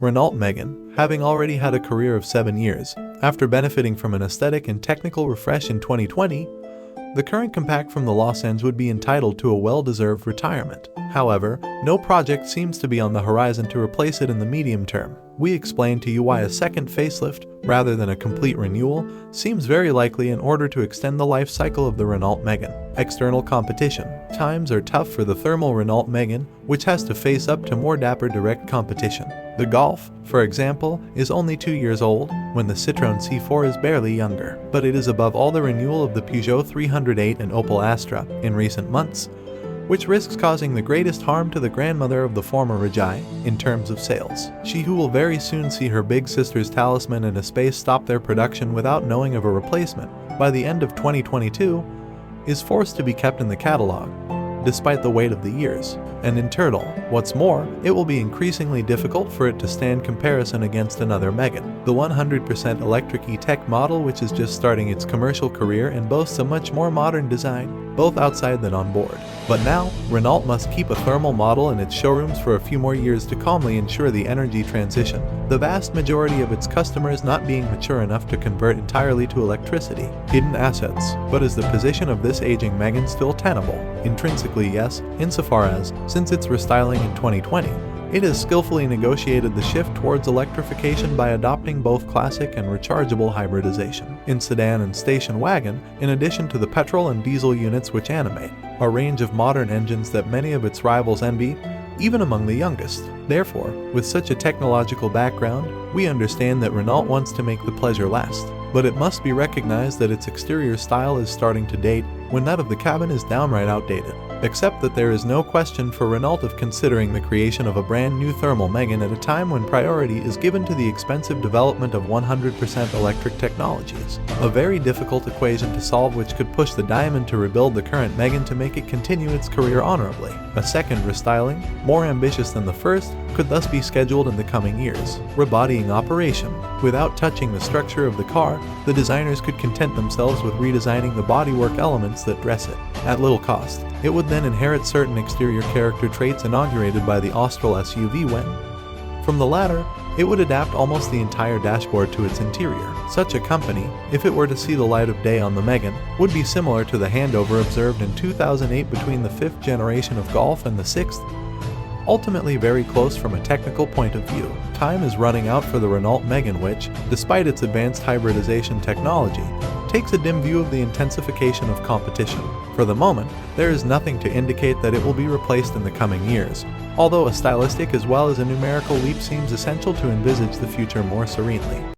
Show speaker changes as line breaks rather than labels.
Renault Megane, having already had a career of 7 years, after benefiting from an aesthetic and technical refresh in 2020, the current compact from the Losange would be entitled to a well-deserved retirement. However, no project seems to be on the horizon to replace it in the medium term. We explained to you why a second facelift, rather than a complete renewal, seems very likely in order to extend the life cycle of the Renault Megane. External competition. Times are tough for the thermal Renault Megane, which has to face up to more dapper direct competition. The Golf, for example, is only 2 years old, when the Citroën C4 is barely younger. But it is above all the renewal of the Peugeot 308 and Opel Astra in recent months, which risks causing the greatest harm to the grandmother of the former Régie in terms of sales. She, who will very soon see her big sisters Talisman and Espace stop their production without knowing of a replacement by the end of 2022, is forced to be kept in the catalog, despite the weight of the years. And in total, what's more, it will be increasingly difficult for it to stand comparison against another Megane, the 100% electric E-Tech model, which is just starting its commercial career and boasts a much more modern design, both outside than on board. But now, Renault must keep a thermal model in its showrooms for a few more years to calmly ensure the energy transition, the vast majority of its customers not being mature enough to convert entirely to electricity. Hidden assets. But is the position of this aging Megane still tenable? Intrinsically, yes, insofar as, since its restyling in 2020, it has skillfully negotiated the shift towards electrification by adopting both classic and rechargeable hybridization. In sedan and station wagon, in addition to the petrol and diesel units which animate a range of modern engines that many of its rivals envy, even among the youngest. Therefore, with such a technological background, we understand that Renault wants to make the pleasure last. But it must be recognized that its exterior style is starting to date when that of the cabin is downright outdated. Except that there is no question for Renault of considering the creation of a brand new thermal Megane at a time when priority is given to the expensive development of 100% electric technologies. A very difficult equation to solve, which could push the diamond to rebuild the current Megane to make it continue its career honorably. A second restyling, more ambitious than the first, could thus be scheduled in the coming years. Rebodying operation. Without touching the structure of the car, the designers could content themselves with redesigning the bodywork elements that dress it, at little cost. It would then inherit certain exterior character traits inaugurated by the Austral SUV when, from the latter, it would adapt almost the entire dashboard to its interior. Such a company, if it were to see the light of day on the Megane, would be similar to the handover observed in 2008 between the 5th generation of Golf and the 6th, ultimately very close from a technical point of view. Time is running out for the Renault Megane, which, despite its advanced hybridization technology, takes a dim view of the intensification of competition. For the moment, there is nothing to indicate that it will be replaced in the coming years, although a stylistic as well as a numerical leap seems essential to envisage the future more serenely.